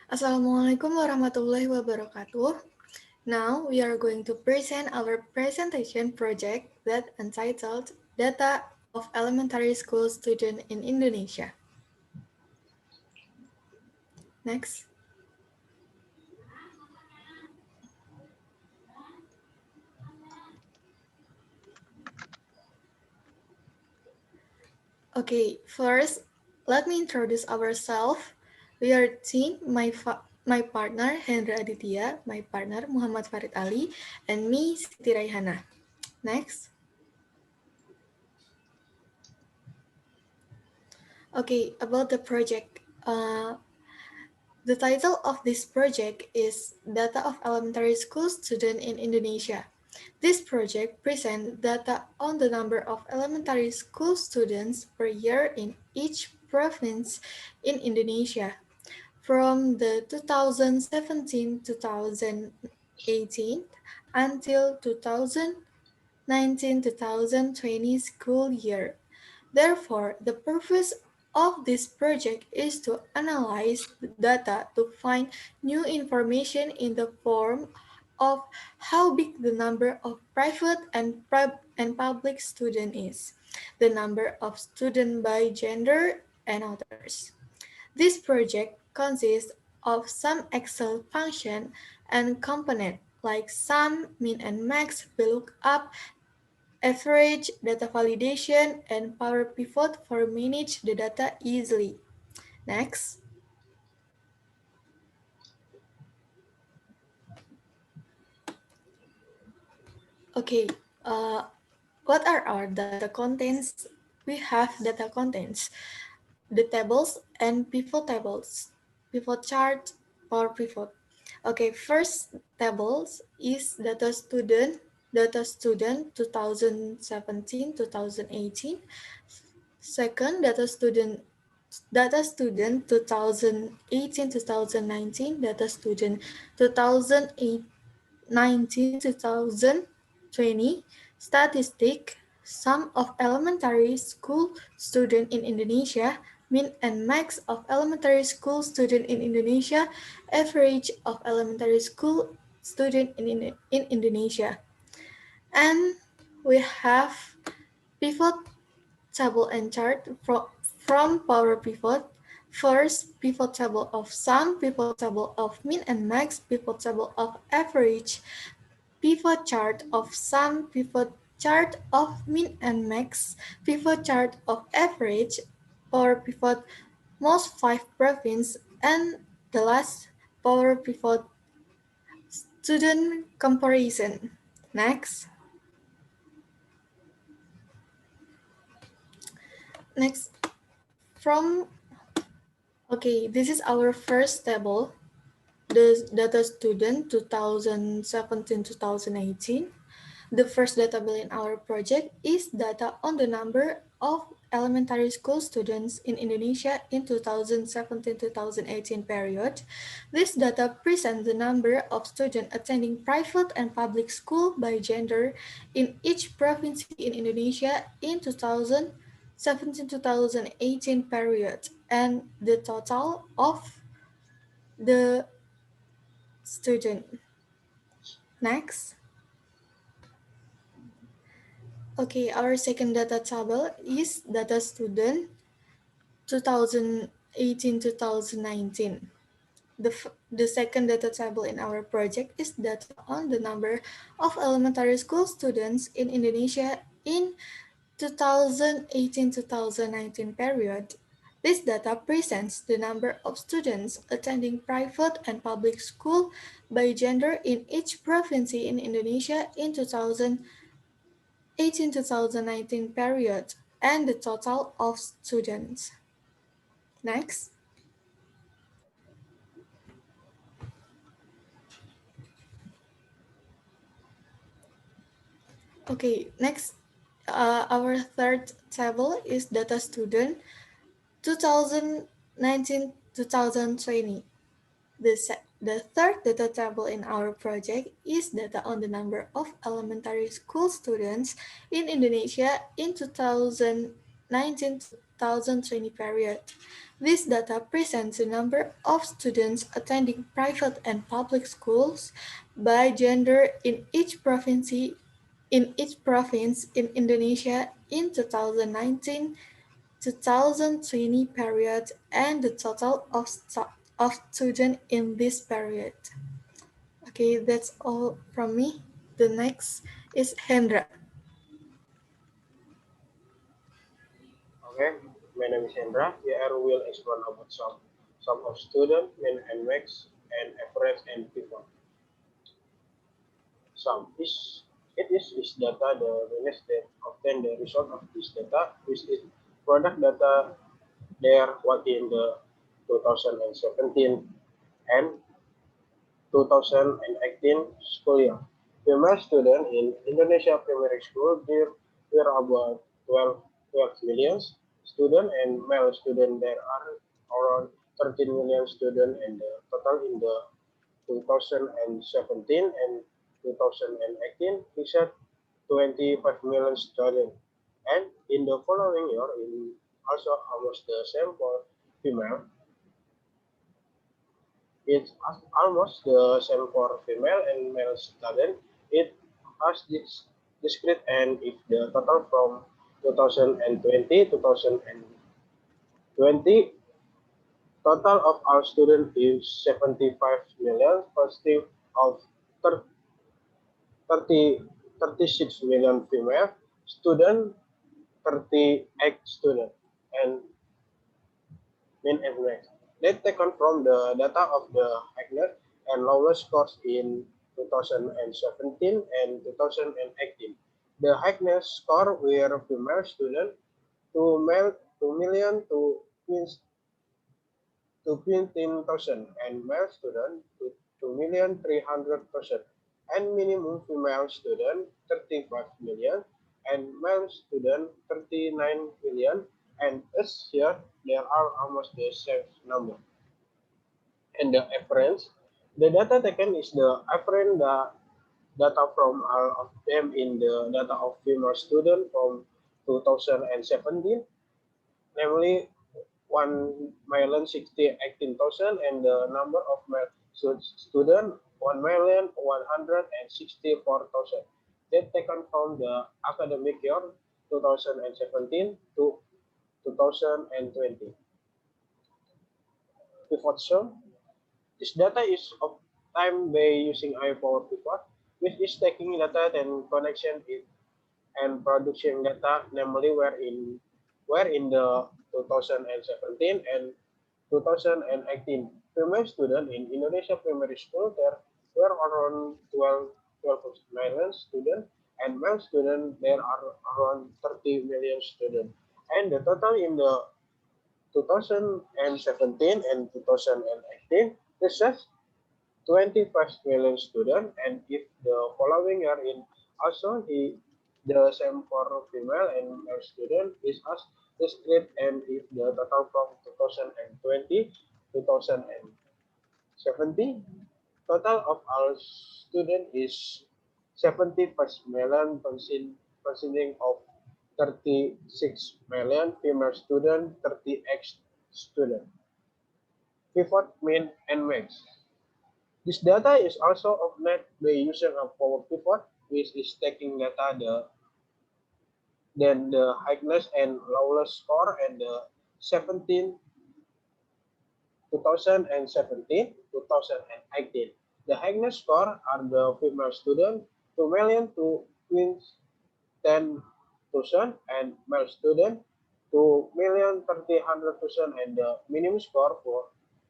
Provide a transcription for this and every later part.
Assalamualaikum warahmatullahi wabarakatuh. Now we are going to present our presentation project that entitled Data of Elementary School Students in Indonesia. Next. Okay, first, let me introduce ourselves. We are team, my partner Hendra Aditya, my partner Muhammad Farid Ali, and me Siti Rayhannah. Next. Okay, about the project. The title of this project is Data of Elementary School Students in Indonesia. This project presents data on the number of elementary school students per year in each province in Indonesia from the 2017-2018 until 2019-2020 school year. Therefore, the purpose of this project is to analyze the data to find new information in the form of how big the number of private and public student is, the number of students by gender, and others. This project consists of some Excel function and component like sum, min, and max, VLOOKUP, average, data validation, and Power Pivot for manage the data easily. Next. Okay, uh, what are our data contents? We have data contents, the tables and pivot tables, pivot chart, Power Pivot. Okay, first tables is data student 2017-2018. Second, data student 2018-2019, data student 2019-2020, statistic, sum of elementary school student in Indonesia, min and max of elementary school student in Indonesia, average of elementary school student in Indonesia. And we have pivot table and chart from Power Pivot. First, pivot table of sum, pivot table of min and max, pivot table of average, pivot chart of sum, pivot chart of min and max, pivot chart of average, Power Pivot most 5 province, and the last Power Pivot student comparison. Next. Next, from, okay, this is our first table, the data student 2017-2018. The first data table in our project is data on the number of elementary school students in Indonesia in 2017-2018 period. This data presents the number of students attending private and public school by gender in each province in Indonesia in 2017-2018 period and the total of the student. Next. Okay, our second data table is data student 2018-2019. The second data table in our project is data on the number of elementary school students in Indonesia in 2018-2019 period. This data presents the number of students attending private and public school by gender in each province in Indonesia in 2018-2019 period and the total of students. Next. Okay, next, our third table is data student 2019-2020. The third data table in our project is data on the number of elementary school students in Indonesia in 2019-2020 period. This data presents the number of students attending private and public schools by gender in each province in Indonesia in 2019-2020 period and the total of students in this period. Okay, that's all from me. The next is Hendra. Okay, my name is Hendra. Here we will explain about some of student, min and max, and average and people. Some is is data the release that obtain the result of this data, which is product data there what in the 2017 and 2018 school year. Female student in Indonesia primary school there were about 12 million student and male student there are around 13 million student and the total in the 2017 and 2018 is at 25 million student. And in the following year, in also almost the same for female, it's almost the same for female and male student. It has this discrete and if the total from 2020 2020 total of our student is 75 million positive of 30, 36 million female student, 38 student, and min and max. They taken from the data of the Agner and lowest scores in 2017 and 2018. The Agner score were female student 2 million to 15,000 and male student to 2,300,000 and minimum female student 35 million and male student 39 million and this year there are almost the same number. And the average, the data taken is the average data from all of them in the data of female student from 2017, namely 1,018,000 and the number of male student 1,164,000. That taken from the academic year 2017 to 2020. Pivot sum. This data is obtained by using I-power pivot, which is taking data and connection it and production data, namely where in the 2017 and 2018 female student in Indonesia primary school there were around 12 million students and male student there are around 30 million students and the total in the 2017 and 2018 this is 25 million students and if the following year in also the same for female and male student is as discrete and if the total from 2020 2070 total of our student is 70 million consisting of 36 million female student 30x student pivot mean and max. This data is also obtained by using a power pivot, which is taking data then the highest and lowest score and the 17, 2017, 2018. The highest score are the female student 2 million to 10,000 and male student 2,300,000 and the minimum score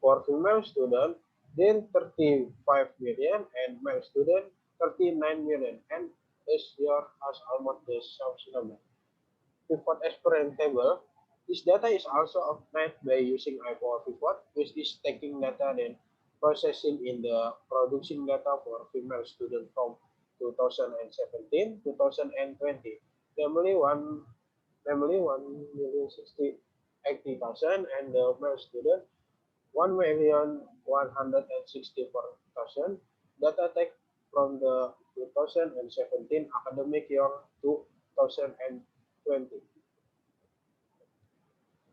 for female student then 35 million and male student 39 million and this year has almost the same number. Pivot experience table. This data is also obtained by using I-power pivot, which is taking data and processing in the production data for female student from 2017, 2020, namely 1,060,000 and the male student 1,164,000. Data take from the 2017 academic year to 2020.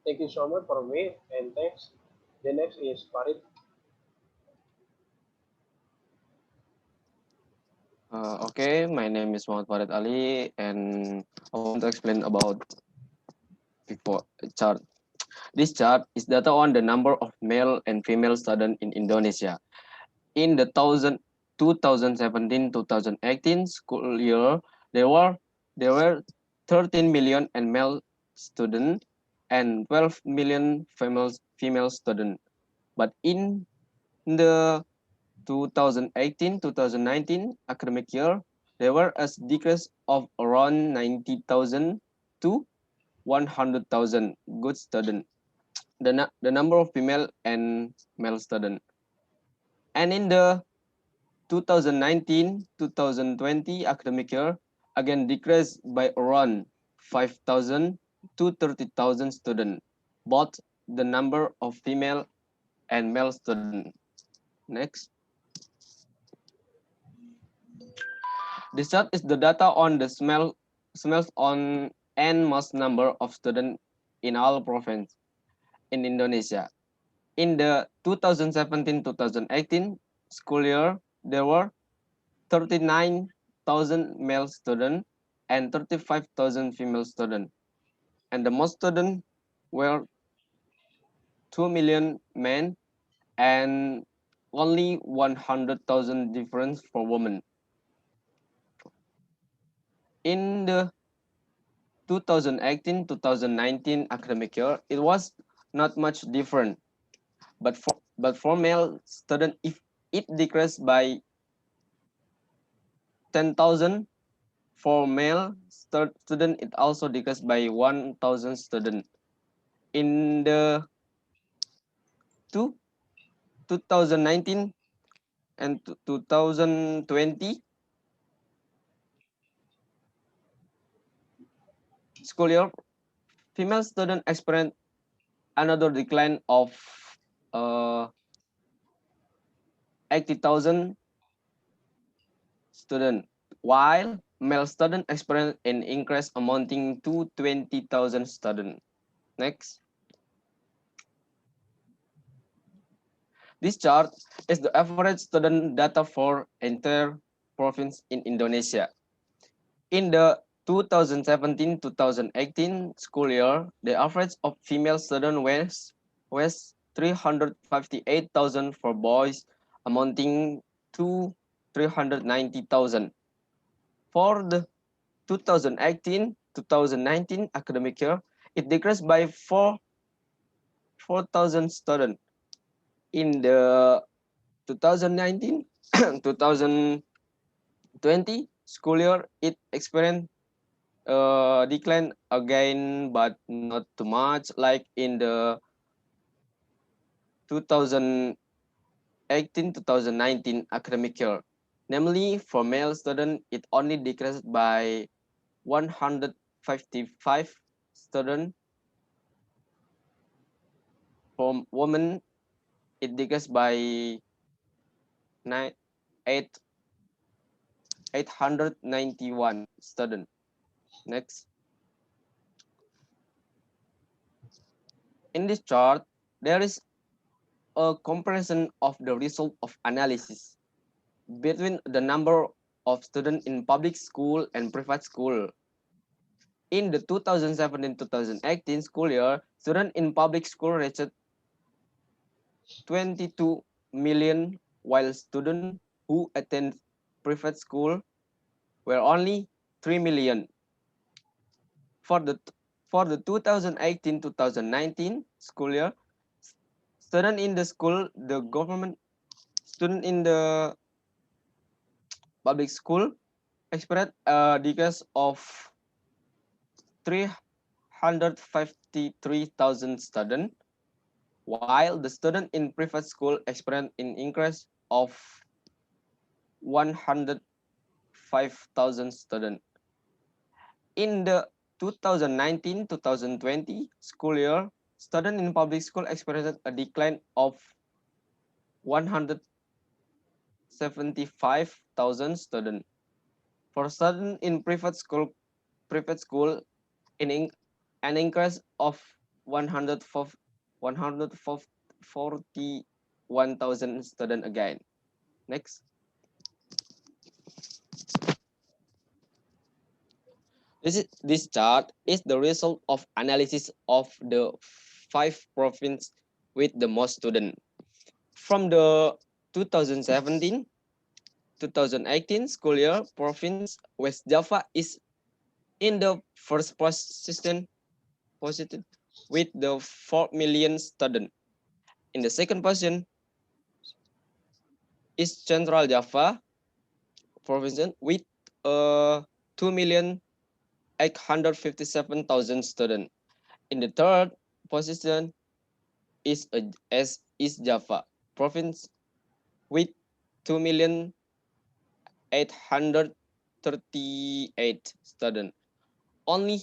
Thank you so much for me, and thanks. The next is Farid. Okay, my name is Muhammad Farid Ali, and I want to explain about before chart. This chart is data on the number of male and female students in Indonesia. In the 2017-2018 school year, there were there were 13 million and male students and 12 million female students. But in the 2018-2019 academic year, there were a decrease of around 90,000 to 100,000 good students. The number of female and male students. And in the 2019-2020 academic year, again decreased by around 5,000 to 30,000 students, both the number of female and male students. Next. This chart is the data on the smells on and most number of students in all provinces in Indonesia. In the 2017-2018 school year, there were 39,000 male students and 35,000 female students. And the most students were 2 million men and only 100,000 difference for women. In the 2018-2019 academic year, it was not much different. But for male student, if it decreased by 10,000, for male student, it also decreased by 1,000 student. In the two, 2019 and 2020 school year, female student experienced another decline of uh, 80,000 student, while male student experienced an increase amounting to 20,000 student. Next. This chart is the average student data for entire province in Indonesia. In the 2017-2018 school year, the average of female student was 358,000 for boys, amounting to 390,000. For the 2018-2019 academic year, it decreased by 4,000 students. In the 2019 2020 school year, it experienced decline again, but not too much like in the 2018-2019 academic year. Namely, for male student, it only decreased by 155 students. For women, it decreased by 891 students. Next. In this chart, there is a comparison of the result of analysis between the number of students in public school and private school. In the 2017-2018 school year, students in public school reached 22 million, while students who attend private school were only 3 million. For the 2018-2019 school year, student in the school, the government student in the public school experienced a decrease of 353,000 students, while the student in private school experienced an increase of 105,000 students. In the 2019-2020 school year, students in public school experienced a decline of 175,000 students. For students in private school, an increase of 141,000 students again. Next. This chart is the result of analysis of the 5 provinces with the most students. From the 2017-2018 school year, province West Java is in the first position with the 4 million students. In the second position is Central Java province with 2,857,000 students. In the third position is East Java province with 2,838,000 students. Only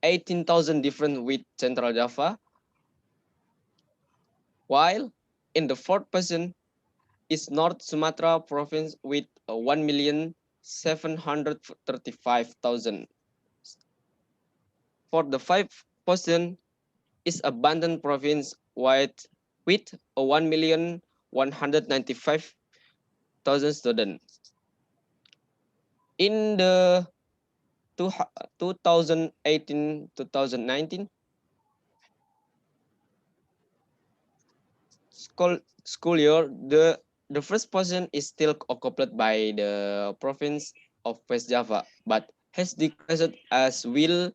18,000 different with Central Java, while in the fourth position is North Sumatra province with 1,735,000. For the fifth position is Banten province with 1,195,000 students. In the 2018-2019 school year, the first position is still occupied by the province of West Java, but has decreased as well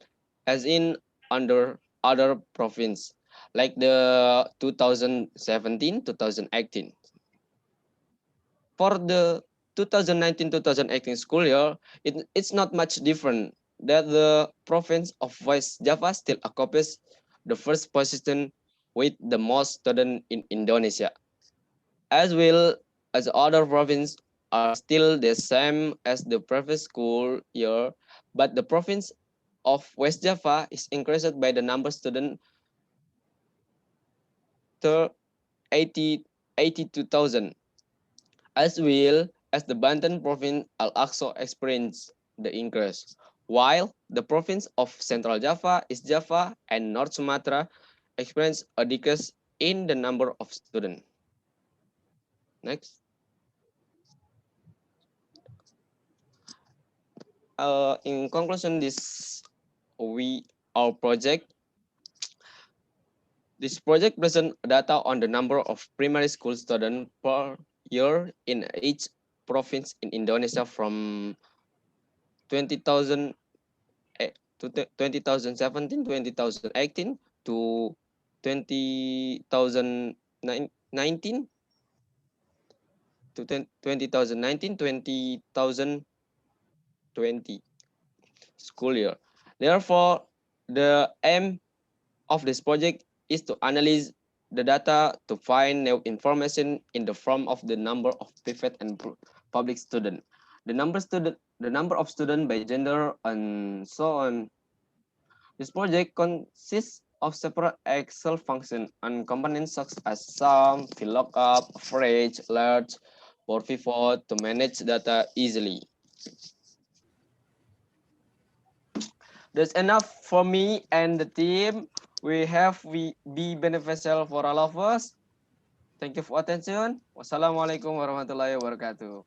as in under other province, like the 2017-2018. For the 2019-2018 school year, it's not much different that the province of West Java still occupies the first position with the most students in Indonesia, as well as other provinces are still the same as the previous school year, but the province of West Java is increased by the number of students to 82,000, as well as the Banten province also experienced the increase, while the province of Central Java, East Java, and North Sumatra experienced a decrease in the number of students. Next. In conclusion, our project. This project presents data on the number of primary school students per year in each province in Indonesia from 20,000 to 2017, 2018 to 2019 to 2019, 2020 school year. Therefore, the aim of this project is to analyze the data to find new information in the form of the number of private and public students, the number of students by gender, and so on. This project consists of several Excel functions and components such as sum, VLOOKUP, average, large, or pivot to manage data easily. That's enough for me and the team. We be beneficial for all of us. Thank you for attention. Wassalamualaikum warahmatullahi wabarakatuh.